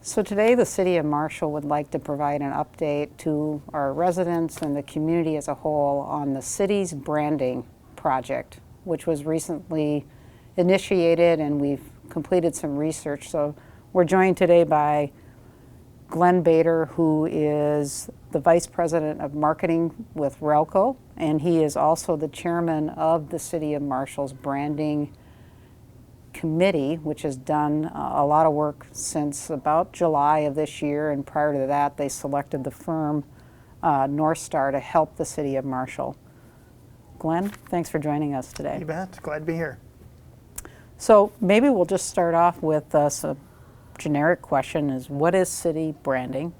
So today the City of Marshall would like to provide an update to our residents and the community as a whole on the city's branding project, which was recently initiated, and we've completed some research. So we're joined today by Glenn Bader, who is the Vice President of Marketing with Ralco, and he is also the chairman of the City of Marshall's Branding Committee, which has done a lot of work since about July of this year, and prior to that they selected the firm North Star to help the City of Marshall. Glenn, thanks for joining us today. You bet. Glad to be here. So maybe we'll just start off with a generic question is, what is city branding,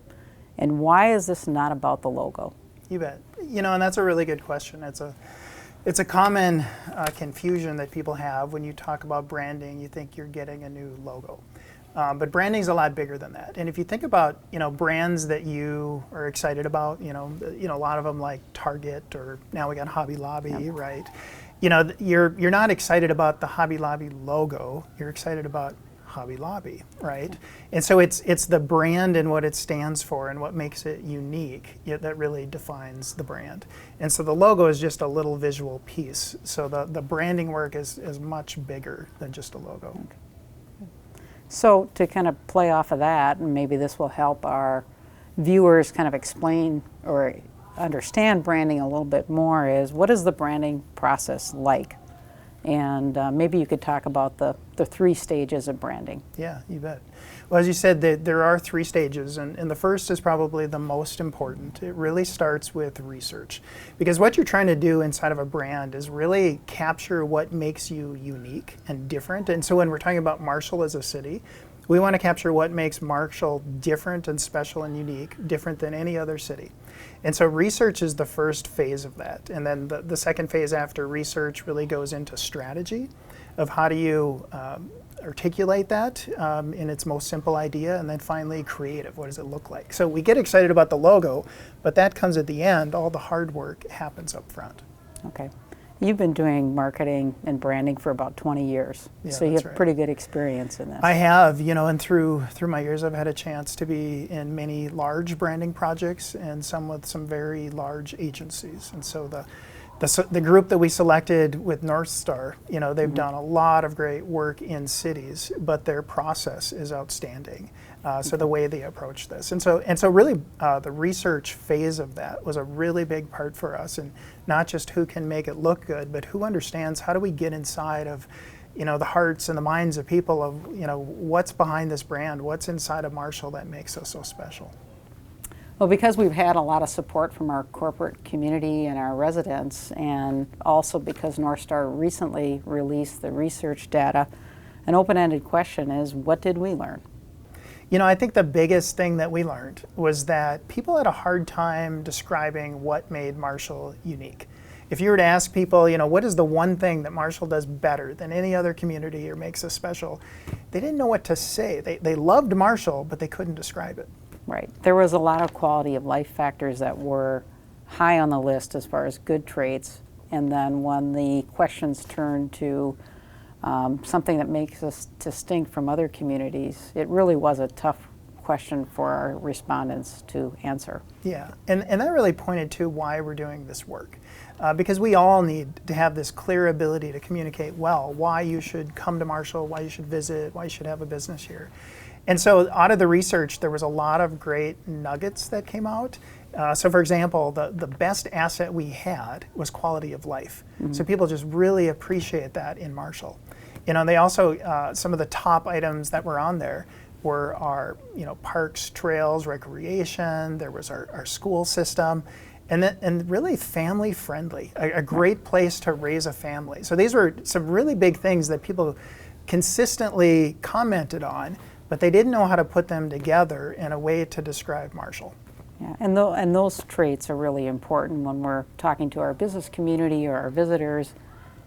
and why is this not about the logo? You bet. And that's a really good question. It's a common confusion that people have when you talk about branding. You think you're getting a new logo. But branding is a lot bigger than that. And if you think about, brands that you are excited about, a lot of them like Target, or now we got Hobby Lobby, yep. Right? You're not excited about the Hobby Lobby logo. You're excited about Hobby Lobby, right? And so it's the brand and what it stands for and what makes it unique that really defines the brand. And so the logo is just a little visual piece. So the branding work is much bigger than just a logo. Okay. So to kind of play off of that, and maybe this will help our viewers kind of explain or understand branding a little bit more, is what is the branding process like? And maybe you could talk about the three stages of branding. Yeah, you bet. Well, as you said, there are three stages, and the first is probably the most important. It really starts with research, because what you're trying to do inside of a brand is really capture what makes you unique and different. And so when we're talking about Marshall as a city, we want to capture what makes Marshall different and special and unique, different than any other city. And so research is the first phase of that. And then the second phase after research really goes into strategy of how do you articulate that in its most simple idea, and then finally creative. What does it look like? So we get excited about the logo, but that comes at the end. All the hard work happens up front. Okay. You've been doing marketing and branding for about 20 years, yeah, so you have right. Pretty good experience in this. I have, and through my years I've had a chance to be in many large branding projects and some with some very large agencies. And so the group that we selected with North Star, they've mm-hmm. done a lot of great work in cities, but their process is outstanding. So the way they approach this. And so really the research phase of that was a really big part for us, and not just who can make it look good, but who understands how do we get inside of the hearts and the minds of people of what's behind this brand, what's inside of Marshall that makes us so special. Well, because we've had a lot of support from our corporate community and our residents, and also because North Star recently released the research data, an open-ended question is, what did we learn? I think the biggest thing that we learned was that people had a hard time describing what made Marshall unique. If you were to ask people, what is the one thing that Marshall does better than any other community or makes us special, they didn't know what to say. They loved Marshall, but they couldn't describe it. Right. There was a lot of quality of life factors that were high on the list as far as good traits, and then when the questions turned to something that makes us distinct from other communities, it really was a tough question for our respondents to answer. Yeah, and that really pointed to why we're doing this work. Because we all need to have this clear ability to communicate well, why you should come to Marshall, why you should visit, why you should have a business here. And so out of the research, there was a lot of great nuggets that came out. So for example, the best asset we had was quality of life. Mm-hmm. So people just really appreciate that in Marshall. They also, some of the top items that were on there were our, parks, trails, recreation. There was our school system, and really family friendly, a great place to raise a family. So these were some really big things that people consistently commented on, but they didn't know how to put them together in a way to describe Marshall. Yeah, and those traits are really important when we're talking to our business community or our visitors,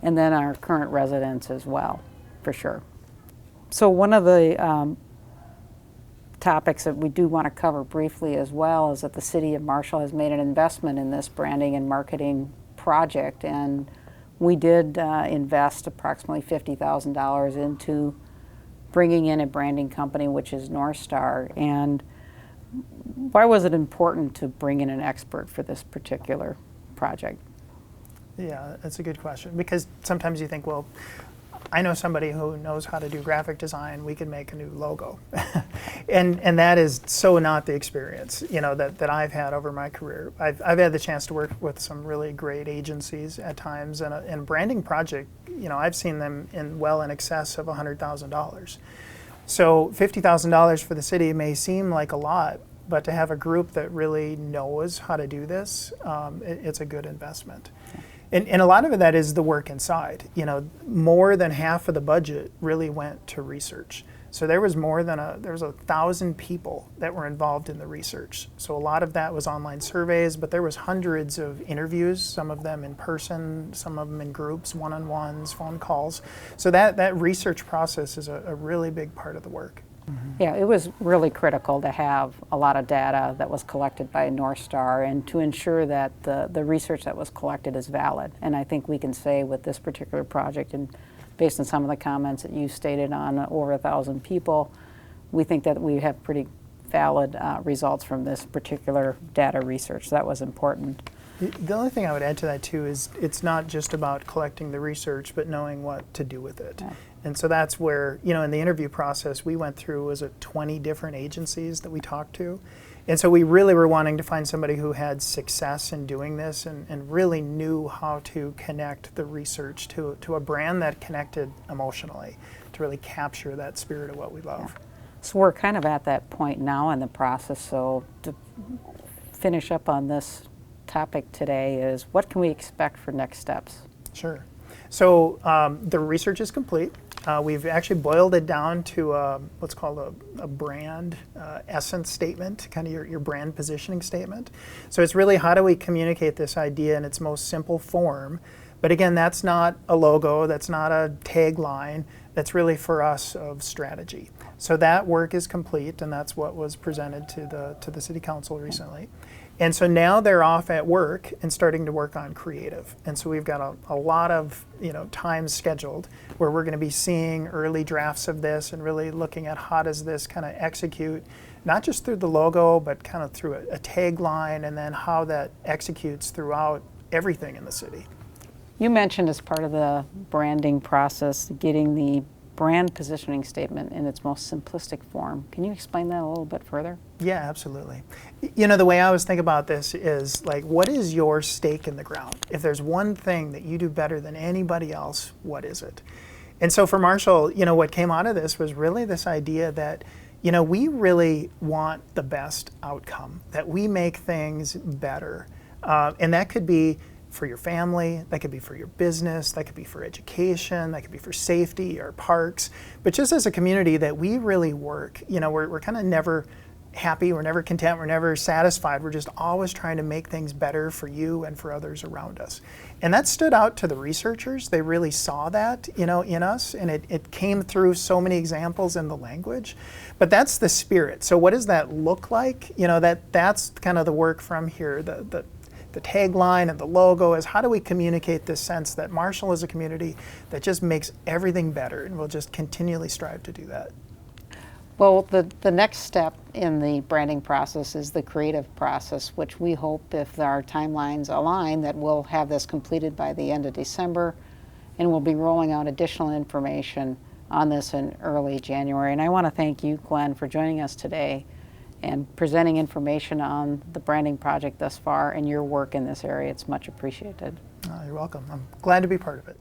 and then our current residents as well, for sure. So one of the topics that we do want to cover briefly as well is that the City of Marshall has made an investment in this branding and marketing project, and we did invest approximately $50,000 into bringing in a branding company, which is North Star. And why was it important to bring in an expert for this particular project? Yeah, that's a good question, because sometimes you think, well, I know somebody who knows how to do graphic design, we can make a new logo. and that is so not the experience, that I've had over my career. I've had the chance to work with some really great agencies at times, and a branding project, I've seen them in well in excess of $100,000. So $50,000 for the city may seem like a lot, but to have a group that really knows how to do this, it's a good investment. And a lot of that is the work inside. More than half of the budget really went to research. So there was there was 1,000 people that were involved in the research. So a lot of that was online surveys, but there was hundreds of interviews, some of them in person, some of them in groups, one-on-ones, phone calls. So that research process is a really big part of the work. Yeah, it was really critical to have a lot of data that was collected by North Star and to ensure that the research that was collected is valid. And I think we can say with this particular project, and based on some of the comments that you stated on over 1,000 people, we think that we have pretty valid results from this particular data research. That was important. The only thing I would add to that too is it's not just about collecting the research, but knowing what to do with it. Yeah. And so that's where, in the interview process we went through, was it 20 different agencies that we talked to? And so we really were wanting to find somebody who had success in doing this and really knew how to connect the research to a brand that connected emotionally, to really capture that spirit of what we love. Yeah. So we're kind of at that point now in the process, so to finish up on this topic today is, what can we expect for next steps? Sure. So the research is complete. We've actually boiled it down to what's called a brand essence statement, kind of your brand positioning statement. So it's really, how do we communicate this idea in its most simple form? But again, that's not a logo, that's not a tagline, that's really for us of strategy. So that work is complete, and that's what was presented to the City Council recently. And so now they're off at work and starting to work on creative. And so we've got a lot of time scheduled where we're going to be seeing early drafts of this and really looking at how does this kind of execute, not just through the logo, but kind of through a tagline, and then how that executes throughout everything in the city. You mentioned as part of the branding process getting the brand positioning statement in its most simplistic form. Can you explain that a little bit further? Yeah, absolutely. The way I always think about this is, like, what is your stake in the ground? If there's one thing that you do better than anybody else, what is it? And so for Marshall, what came out of this was really this idea that, we really want the best outcome, that we make things better. And that could be for your family, that could be for your business, that could be for education, that could be for safety or parks. But just as a community that we really work, we're kind of never happy, we're never content, we're never satisfied. We're just always trying to make things better for you and for others around us. And that stood out to the researchers. They really saw that, in us, and it came through so many examples in the language. But that's the spirit. So what does that look like? That's kind of the work from here. The tagline and the logo is, how do we communicate this sense that Marshall is a community that just makes everything better, and we'll just continually strive to do that. Well, the next step in the branding process is the creative process, which we hope, if our timelines align, that we'll have this completed by the end of December, and we'll be rolling out additional information on this in early January. And I want to thank you, Glenn, for joining us today and presenting information on the branding project thus far and your work in this area. It's much appreciated. You're welcome. I'm glad to be part of it.